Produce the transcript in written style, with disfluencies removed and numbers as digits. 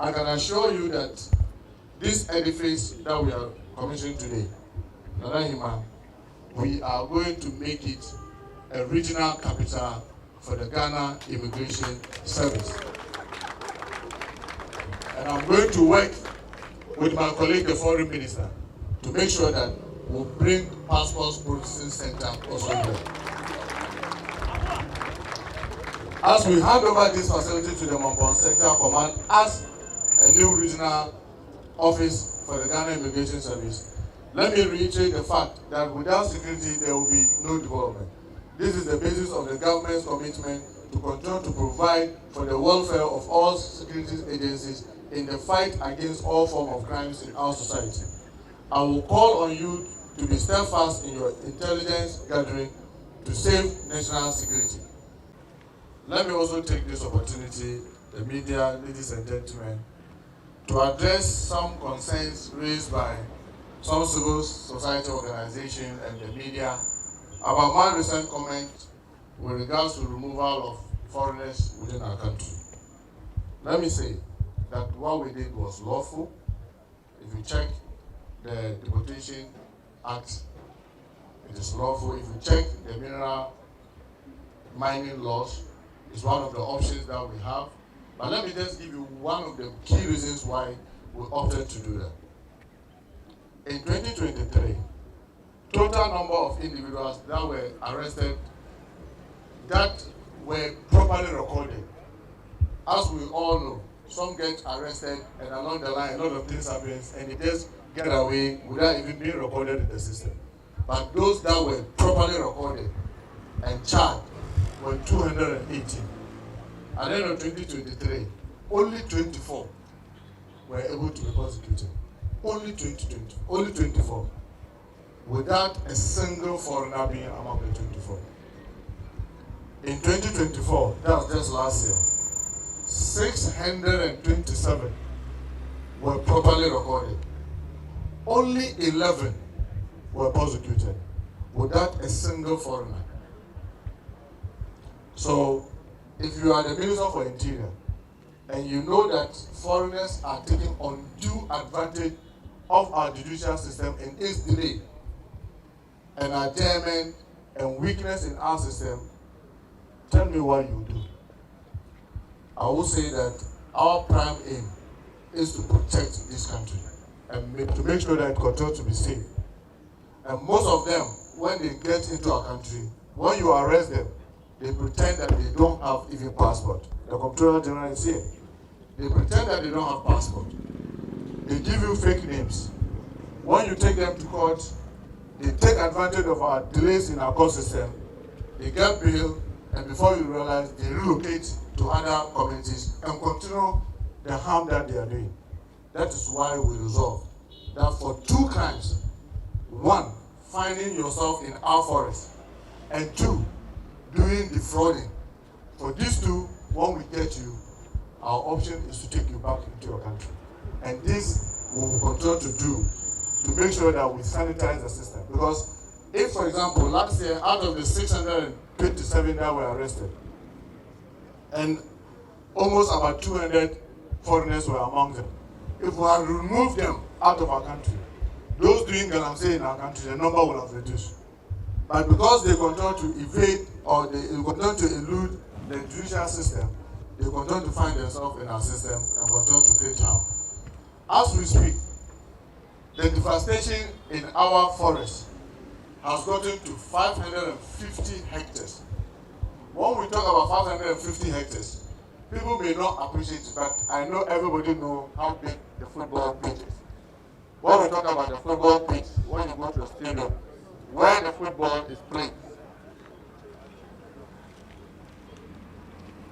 I can assure you that this edifice that we are commissioning today, Nanahima, we are going to make it a regional capital for the Ghana Immigration Service. And I'm going to work with my colleague, the Foreign Minister, to make sure that we'll bring passport processing center also here. As we hand over this facility to the Mubarak Sector Command as a new regional office for the Ghana Immigration Service, let me reiterate the fact that without security, there will be no development. This is the basis of the government's commitment to continue to provide for the welfare of all security agencies in the fight against all forms of crimes in our society. I will call on you to be steadfast in your intelligence gathering to save national security. Let me also take this opportunity, the media, ladies and gentlemen, to address some concerns raised by some civil society organizations and the media about my recent comment with regards to removal of foreigners within our country. Let me say that what we did was lawful. If you check the Deportation Act, it is lawful. If you check the mineral mining laws, it's one of the options that we have. But let me just give you one of the key reasons why we opted to do that. In 2023, total number of individuals that were arrested that were properly recorded. As we all know, some get arrested and along the line a lot of things happen and they just get away without even being recorded in the system. But those that were properly recorded and charged were 218. At the end of 2023, only 24 were able to be prosecuted. Only 24. Without a single foreigner being among the 24. In 2024, that was just last year, 627 were properly recorded. Only 11 were prosecuted without a single foreigner. So, if you are the Minister for Interior and you know that foreigners are taking undue advantage of our judicial system and its delay and adjournment and weakness in our system, tell me what you do. I will say that our prime aim is to protect this country and to make sure that it continues to be safe. And most of them, when they get into our country, when you arrest them, they pretend that they don't have even passport. The Comptroller General is here. They pretend that they don't have passport. They give you fake names. When you take them to court, they take advantage of our delays in our court system. They get bail, and before you realize, they relocate to other communities and continue the harm that they are doing. That is why we resolved that for two crimes, one, finding yourself in our forest, and two, doing defrauding. For these two, when we get you, our option is to take you back into your country. And this we will continue to do to make sure that we sanitize the system. Because if, for example, last year, out of the 627 that were arrested, and almost about 200 foreigners were among them, if we had removed them out of our country, those doing Galamseyers in our country, the number would have reduced. But because they continue to evade or they continue to elude the judicial system, they continue to find themselves in our system and continue to create harm. As we speak, the devastation in our forest has gotten to 550 hectares. When we talk about 550 hectares, people may not appreciate it, but I know everybody knows how big the football pitch is. When we talk about the football pitch,